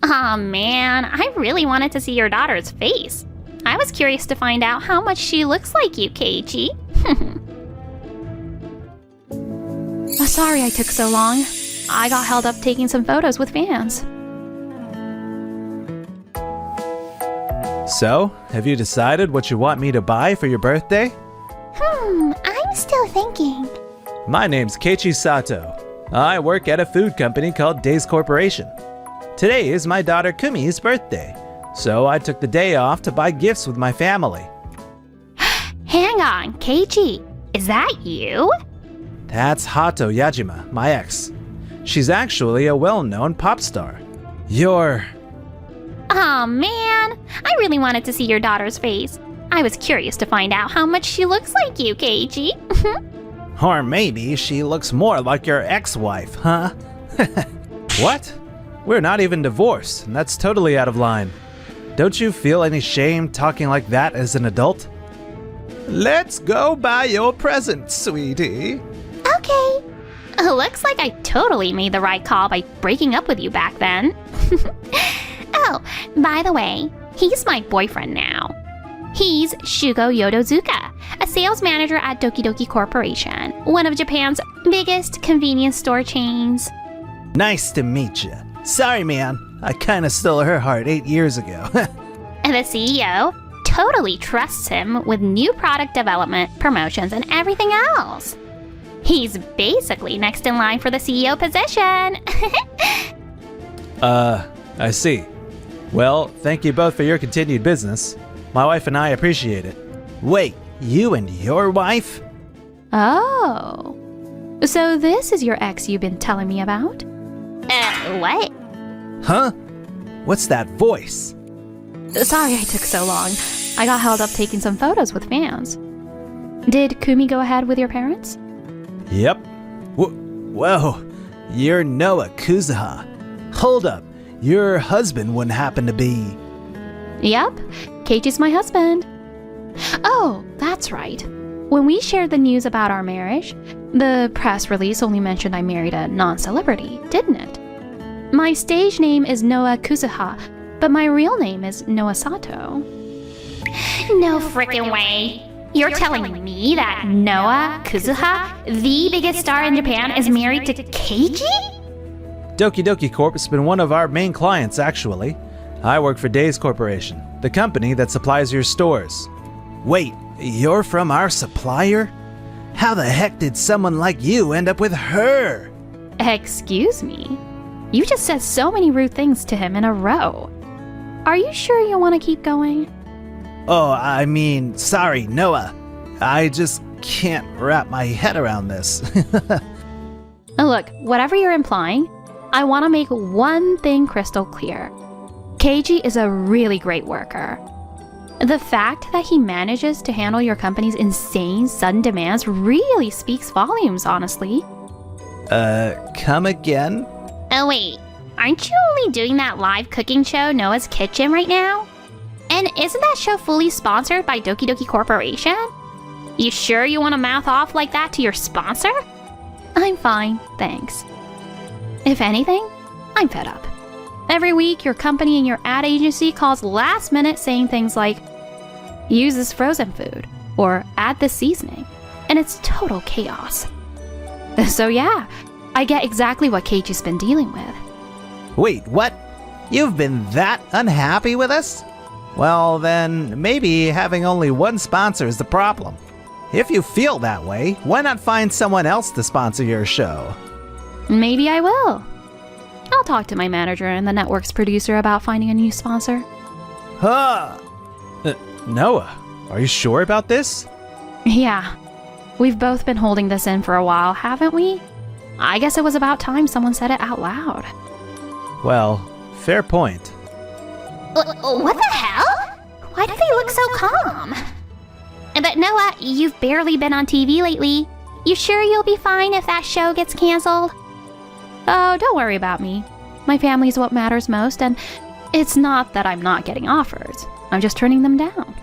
Aw man, I really wanted to see your daughter's face. I was curious to find out how much she looks like you, Keiichi. Sorry I took so long. I got held up taking some photos with fans. So, have you decided what you want me to buy for your birthday? I'm still thinking. My name's Keiichi Sato. I work at a food company called Days Corporation. Today is my daughter Kumi's birthday, so I took the day off to buy gifts with my family. Hang on, Keiichi, is that you? That's Hato Yajima, my ex. She's actually a well-known pop star. You're... Aw man, I really wanted to see your daughter's face. I was curious to find out how much she looks like you, Keiichi. Or maybe she looks more like your ex-wife, huh? What? We're not even divorced, and that's totally out of line. Don't you feel any shame talking like that as an adult? Let's go buy your present, sweetie. Okay. Looks like I totally made the right call by breaking up with you back then. Oh, by the way, he's my boyfriend now. He's Shugo Yodozuka, a sales manager at Doki Doki Corporation, one of Japan's biggest convenience store chains. Nice to meet you. Sorry, man. I kinda stole her heart 8 years ago. And the CEO totally trusts him with new product development, promotions, and everything else. He's basically next in line for the CEO position. I see. Well, thank you both for your continued business. My wife and I appreciate it. Wait, you and your wife? Oh. So this is your ex you've been telling me about? What? Huh? What's that voice? Sorry I took so long. I got held up taking some photos with fans. Did Kumi go ahead with your parents? Yep. Whoa, you're Noah Kuzuha. Hold up, your husband wouldn't happen to be... Yep, Keiichi's my husband. Oh, that's right. When we shared the news about our marriage, the press release only mentioned I married a non-celebrity, didn't it? My stage name is Noah Kuzuha, but my real name is Noah Sato. No frickin' way. You're telling me that Noah Kuzuha, the biggest star in Japan, is married to Keiichi? Doki Doki Corp has been one of our main clients, actually. I work for Days Corporation, the company that supplies your stores. Wait, you're from our supplier? How the heck did someone like you end up with her? Excuse me? You just said so many rude things to him in a row. Are you sure you want to keep going? Oh, I mean, sorry, Noah. I just can't wrap my head around this. Look, whatever you're implying, I want to make one thing crystal clear. Keiichi is a really great worker. The fact that he manages to handle your company's insane sudden demands really speaks volumes, honestly. Come again? Oh wait, aren't you only doing that live cooking show Noah's Kitchen right now? And isn't that show fully sponsored by Doki Doki Corporation? You sure you want to mouth off like that to your sponsor? I'm fine, thanks. If anything, I'm fed up. Every week, your company and your ad agency calls last minute saying things like, use this frozen food, or add this seasoning, and it's total chaos. So yeah, I get exactly what Keiichi's been dealing with. Wait, what? You've been that unhappy with us? Well then, maybe having only one sponsor is the problem. If you feel that way, why not find someone else to sponsor your show? Maybe I will. I'll talk to my manager and the network's producer about finding a new sponsor. Huh? Noah, are you sure about this? Yeah. We've both been holding this in for a while, haven't we? I guess it was about time someone said it out loud. Well, fair point. What the hell? Why do they look so calm? But Noah, you've barely been on TV lately. You sure you'll be fine if that show gets canceled? Oh, don't worry about me. My family's what matters most, and it's not that I'm not getting offers. I'm just turning them down.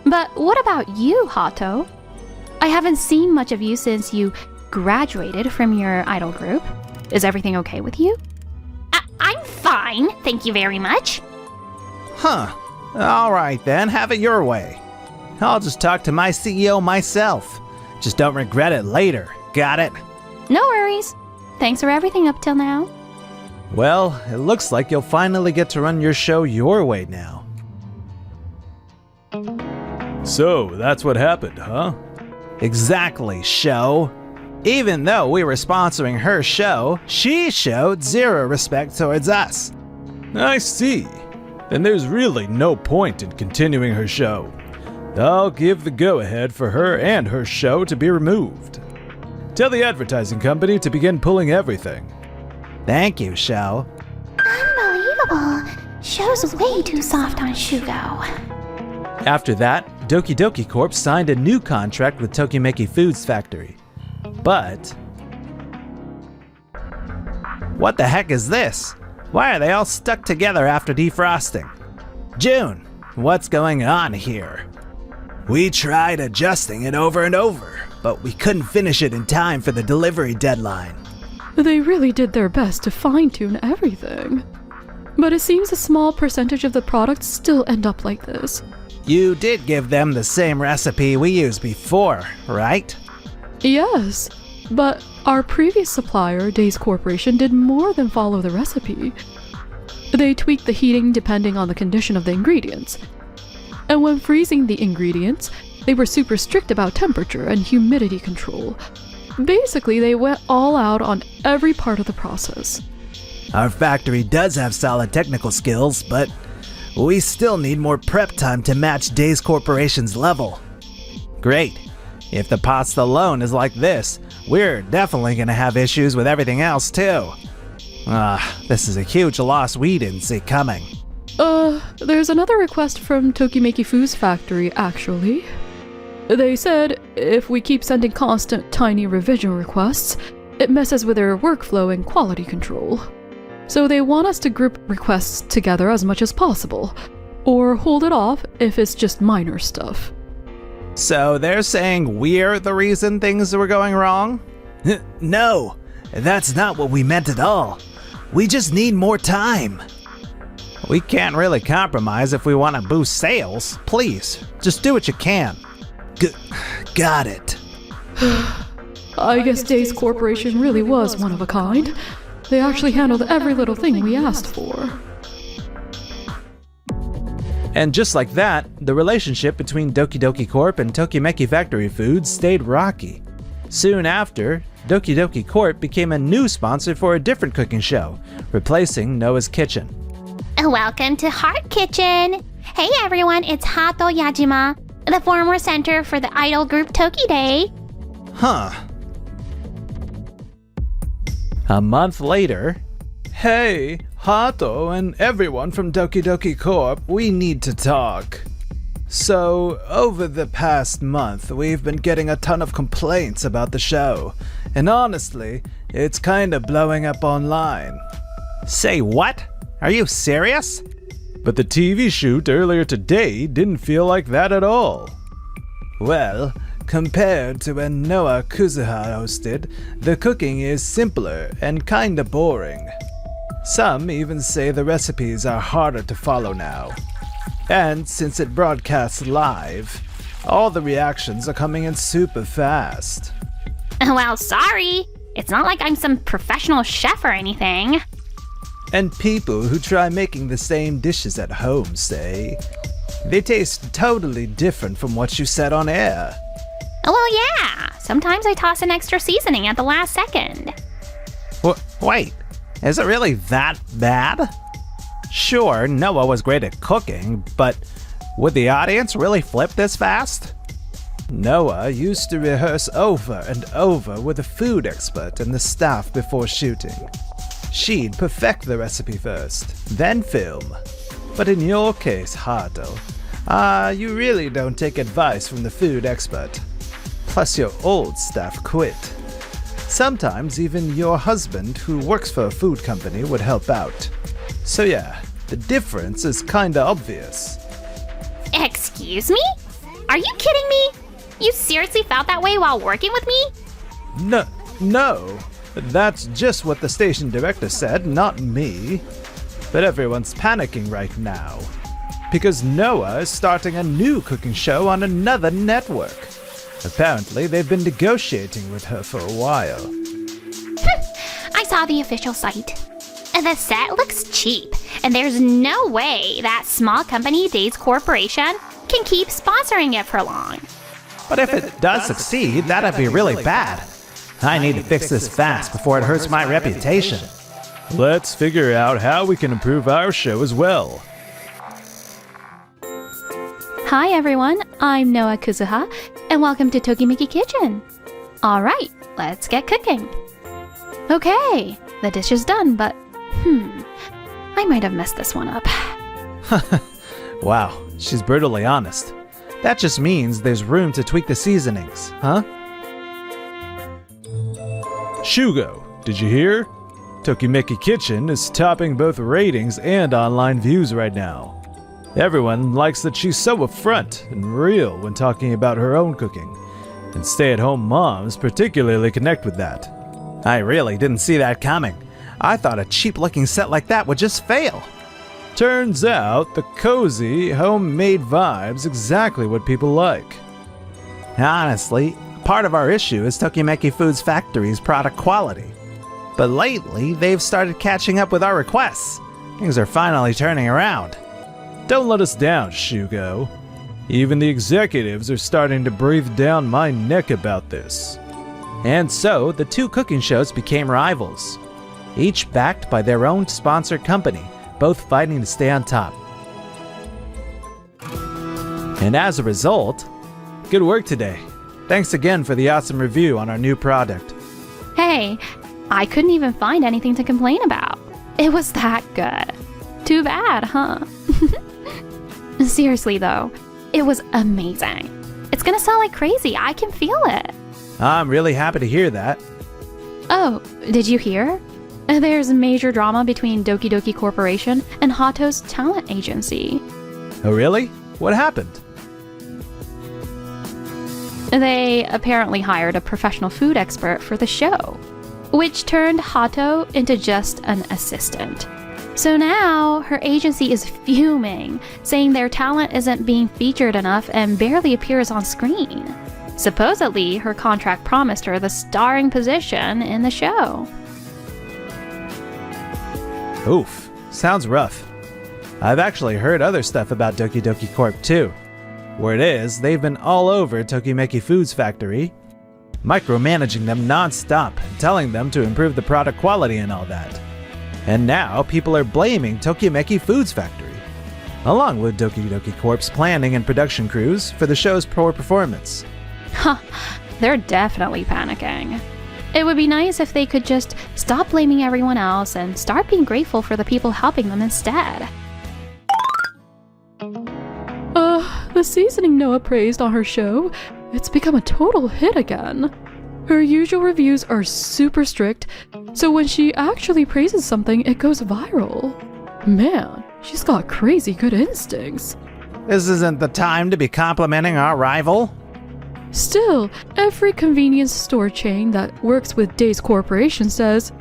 But what about you, Hato? I haven't seen much of you since you graduated from your idol group. Is everything okay with you? I'm Fine, thank you very much. Huh. Alright then, have it your way. I'll just talk to my CEO myself. Just don't regret it later. Got it? No worries. Thanks for everything up till now. Well, it looks like you'll finally get to run your show your way now. So, that's what happened, huh? Exactly, show. Even though we were sponsoring her show, she showed zero respect towards us. I see. Then there's really no point in continuing her show. I'll give the go-ahead for her and her show to be removed. Tell the advertising company to begin pulling everything. Thank you, Shou. Unbelievable. Show's way too soft on Shugo. After that, Doki Doki Corp signed a new contract with Tokimeki Foods Factory. But... what the heck is this? Why are they all stuck together after defrosting? June, what's going on here? We tried adjusting it over and over, but we couldn't finish it in time for the delivery deadline. They really did their best to fine-tune everything. But it seems a small percentage of the products still end up like this. You did give them the same recipe we used before, right? Yes, but our previous supplier, Days Corporation, did more than follow the recipe. They tweaked the heating depending on the condition of the ingredients. And when freezing the ingredients, they were super strict about temperature and humidity control. Basically, they went all out on every part of the process. Our factory does have solid technical skills, but we still need more prep time to match Days Corporation's level. Great. If the pasta alone is like this, we're definitely gonna have issues with everything else too. This is a huge loss we didn't see coming. There's another request from Tokimeki Foods Factory, actually. They said if we keep sending constant tiny revision requests, it messes with their workflow and quality control. So they want us to group requests together as much as possible, or hold it off if it's just minor stuff. So they're saying we're the reason things were going wrong? No, that's not what we meant at all. We just need more time. We can't really compromise if we want to boost sales. Please, just do what you can. Got it. I guess Days Corporation really was one of a kind. They actually handled every little thing we asked for. And just like that, the relationship between Doki Doki Corp and Tokimeki Factory Foods stayed rocky. Soon after, Doki Doki Corp became a new sponsor for a different cooking show, replacing Noah's Kitchen. Welcome to Heart Kitchen! Hey everyone, it's Hato Yajima, the former center for the idol group Toki Day. Huh. A month later, hey, Hato and everyone from Doki Doki Corp, we need to talk. So, over the past month, we've been getting a ton of complaints about the show, and honestly, it's kinda blowing up online. Say what? Are you serious? But the TV shoot earlier today didn't feel like that at all. Well, compared to when Noah Kuzuha hosted, the cooking is simpler and kinda boring. Some even say the recipes are harder to follow now. And since it broadcasts live, all the reactions are coming in super fast. Well, sorry. It's not like I'm some professional chef or anything. And people who try making the same dishes at home say they taste totally different from what you said on air. Well, yeah. Sometimes I toss an extra seasoning at the last second. Wait, is it really that bad? Sure, Noah was great at cooking, but would the audience really flip this fast? Noah used to rehearse over and over with a food expert and the staff before shooting. She'd perfect the recipe first, then film. But in your case, Hato, you really don't take advice from the food expert. Plus your old staff quit. Sometimes even your husband, who works for a food company, would help out. So yeah, the difference is kinda obvious. Excuse me? Are you kidding me? You seriously felt that way while working with me? No. That's just what the station director said, not me. But everyone's panicking right now, because Noah is starting a new cooking show on another network. Apparently, they've been negotiating with her for a while. I saw the official site. The set looks cheap, and there's no way that small company Days Corporation can keep sponsoring it for long. But if it does succeed, that'd be really bad. I need to fix this fast before it hurts my reputation. Let's figure out how we can improve our show as well. Hi everyone, I'm Noah Kuzuha, and welcome to Tokimeki Kitchen. Alright, let's get cooking. Okay, the dish is done, but I might have messed this one up. Wow, she's brutally honest. That just means there's room to tweak the seasonings, huh? Shugo, did you hear? Tokimeki Kitchen is topping both ratings and online views right now. Everyone likes that she's so upfront and real when talking about her own cooking, and stay-at-home moms particularly connect with that. I really didn't see that coming. I thought a cheap-looking set like that would just fail. Turns out the cozy, homemade vibe's exactly what people like. Honestly, part of our issue is Tokimeki Foods Factory's product quality. But lately, they've started catching up with our requests. Things are finally turning around. Don't let us down, Shugo. Even the executives are starting to breathe down my neck about this. And so, the two cooking shows became rivals, each backed by their own sponsored company, both fighting to stay on top. And as a result, good work today. Thanks again for the awesome review on our new product. Hey, I couldn't even find anything to complain about. It was that good. Too bad, huh? Seriously though, it was amazing. It's gonna sell like crazy, I can feel it. I'm really happy to hear that. Oh, did you hear? There's major drama between Doki Doki Corporation and Hato's talent agency. Oh really? What happened? They apparently hired a professional food expert for the show, which turned Hato into just an assistant. So now, her agency is fuming, saying their talent isn't being featured enough and barely appears on screen. Supposedly, her contract promised her the starring position in the show. Oof, sounds rough. I've actually heard other stuff about Doki Doki Corp too. Word is, they've been all over Tokimeki Foods Factory, micromanaging them non-stop and telling them to improve the product quality and all that. And now people are blaming Tokimeki Foods Factory, along with Doki Doki Corp's planning and production crews for the show's poor performance. Huh, they're definitely panicking. It would be nice if they could just stop blaming everyone else and start being grateful for the people helping them instead. The seasoning Noah praised on her show, it's become a total hit again. Her usual reviews are super strict, so when she actually praises something, it goes viral. Man, she's got crazy good instincts. This isn't the time to be complimenting our rival. Still, every convenience store chain that works with Days Corporation says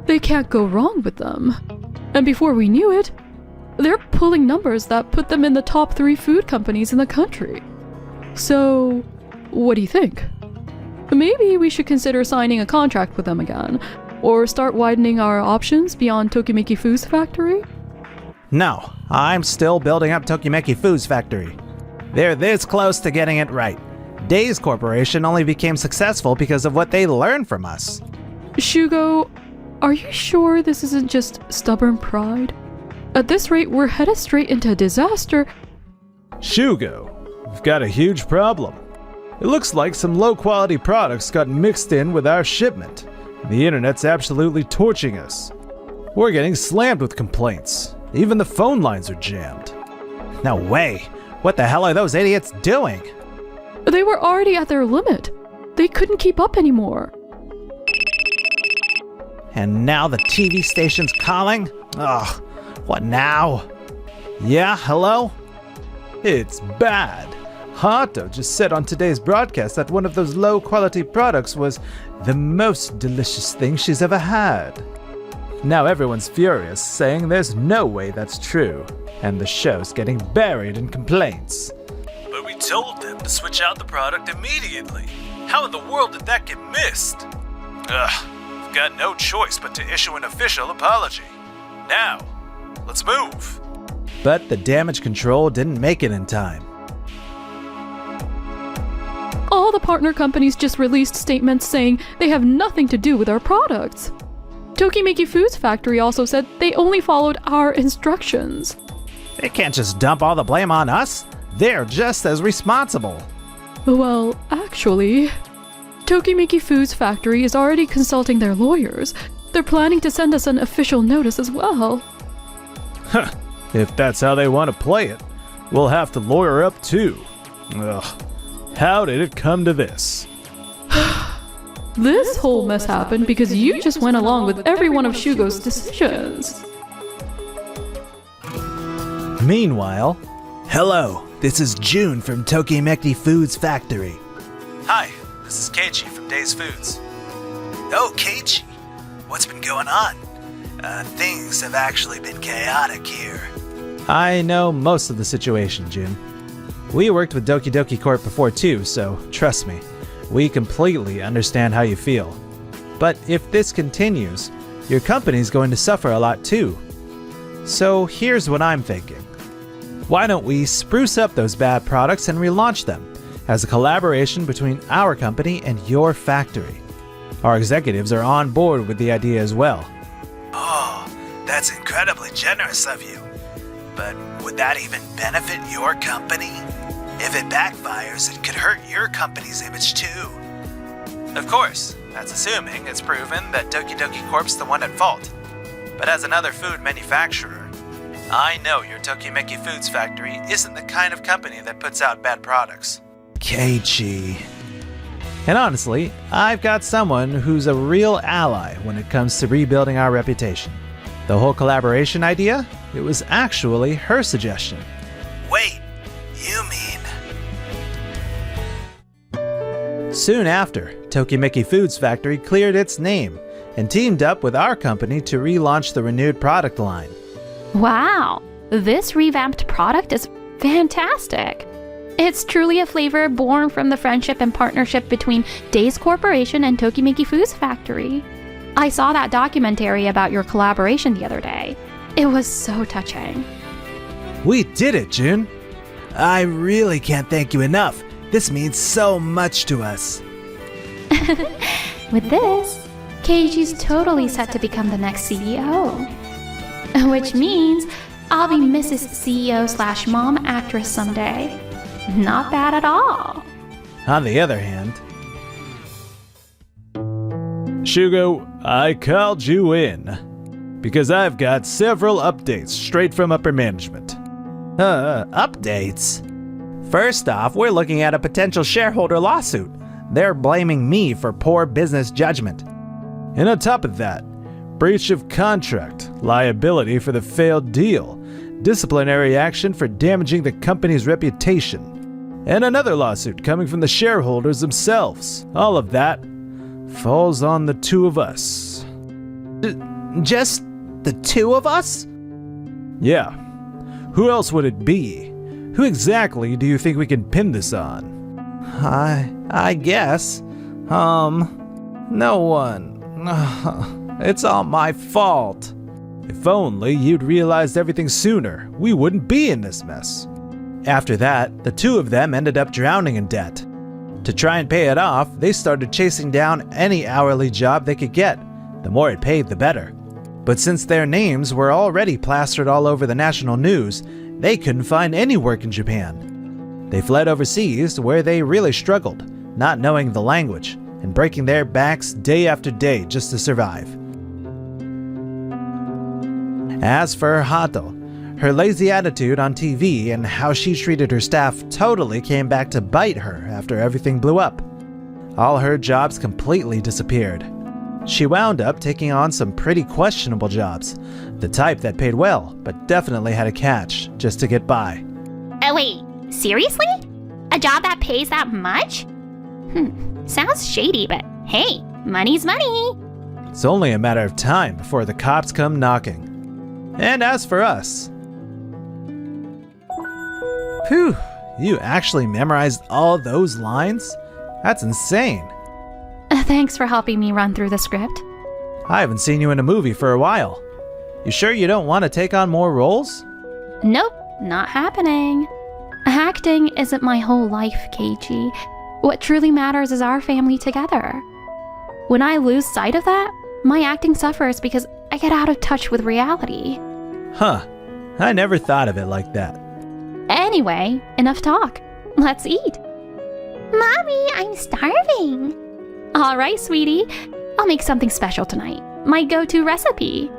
they can't go wrong with them. And before we knew it, they're pulling numbers that put them in the top 3 food companies in the country. So, what do you think? Maybe we should consider signing a contract with them again, or start widening our options beyond Tokimeki Foods Factory? No, I'm still building up Tokimeki Foods Factory. They're this close to getting it right. Days Corporation only became successful because of what they learned from us. Shugo, are you sure this isn't just stubborn pride? At this rate, we're headed straight into disaster. Shugo, we've got a huge problem. It looks like some low-quality products got mixed in with our shipment. The internet's absolutely torching us. We're getting slammed with complaints. Even the phone lines are jammed. No way! What the hell are those idiots doing? They were already at their limit. They couldn't keep up anymore. And now the TV station's calling? Ugh, what now? Yeah, hello? It's bad. Hato just said on today's broadcast that one of those low-quality products was the most delicious thing she's ever had. Now everyone's furious, saying there's no way that's true, and the show's getting buried in complaints. But we told them to switch out the product immediately. How in the world did that get missed? We've got no choice but to issue an official apology. Now, let's move. But the damage control didn't make it in time. All the partner companies just released statements saying they have nothing to do with our products. Tokimeki Foods Factory also said they only followed our instructions. They can't just dump all the blame on us. They're just as responsible. Well, actually, Tokimeki Foods Factory is already consulting their lawyers. They're planning to send us an official notice as well. Huh. If that's how they want to play it, we'll have to lawyer up too. Ugh. How did it come to this? This whole mess happened because you just went along with every one of Shugo's decisions. Meanwhile, hello, this is June from Tokimeki Foods Factory. Hi, this is Keiichi from Days Foods. Oh, Keiichi, what's been going on? Things have actually been chaotic here. I know most of the situation, June. We worked with Doki Doki Corp before too, so trust me, we completely understand how you feel. But if this continues, your company's going to suffer a lot too. So here's what I'm thinking. Why don't we spruce up those bad products and relaunch them as a collaboration between our company and your factory? Our executives are on board with the idea as well. Oh, that's incredibly generous of you. But would that even benefit your company? If it backfires, it could hurt your company's image too. Of course, that's assuming it's proven that Doki Doki Corp's the one at fault. But as another food manufacturer, I know your Tokimeki Foods Factory isn't the kind of company that puts out bad products. Keiichi. And honestly, I've got someone who's a real ally when it comes to rebuilding our reputation. The whole collaboration idea? It was actually her suggestion. Wait, you mean... Soon after, Tokimeki Foods Factory cleared its name and teamed up with our company to relaunch the renewed product line. Wow, this revamped product is fantastic. It's truly a flavor born from the friendship and partnership between Days Corporation and Tokimeki Foods Factory. I saw that documentary about your collaboration the other day. It was so touching. We did it, June. I really can't thank you enough. This means so much to us. With this, Keiichi's totally set to become the next CEO. Which means I'll be Mrs. CEO/mom actress someday. Not bad at all. On the other hand... Shugo, I called you in because I've got several updates straight from upper management. Updates? First off, we're looking at a potential shareholder lawsuit. They're blaming me for poor business judgment. And on top of that, breach of contract, liability for the failed deal, disciplinary action for damaging the company's reputation, and another lawsuit coming from the shareholders themselves. All of that falls on the two of us. Just the two of us? Yeah. Who else would it be? Who exactly do you think we can pin this on? I guess. No one. It's all my fault. If only you'd realized everything sooner, we wouldn't be in this mess. After that, the two of them ended up drowning in debt. To try and pay it off, they started chasing down any hourly job they could get. The more it paid, the better. But since their names were already plastered all over the national news, they couldn't find any work in Japan. They fled overseas, where they really struggled, not knowing the language, and breaking their backs day after day just to survive. As for Hato, her lazy attitude on TV and how she treated her staff totally came back to bite her after everything blew up. All her jobs completely disappeared. She wound up taking on some pretty questionable jobs, the type that paid well, but definitely had a catch just to get by. Wait, seriously? A job that pays that much? Sounds shady, but hey, money's money. It's only a matter of time before the cops come knocking. And as for us... Phew, you actually memorized all those lines? That's insane. Thanks for helping me run through the script. I haven't seen you in a movie for a while. You sure you don't want to take on more roles? Nope, not happening. Acting isn't my whole life, Keiichi. What truly matters is our family together. When I lose sight of that, my acting suffers because I get out of touch with reality. Huh, I never thought of it like that. Anyway, enough talk. Let's eat. Mommy, I'm starving. All right, sweetie. I'll make something special tonight. My go-to recipe.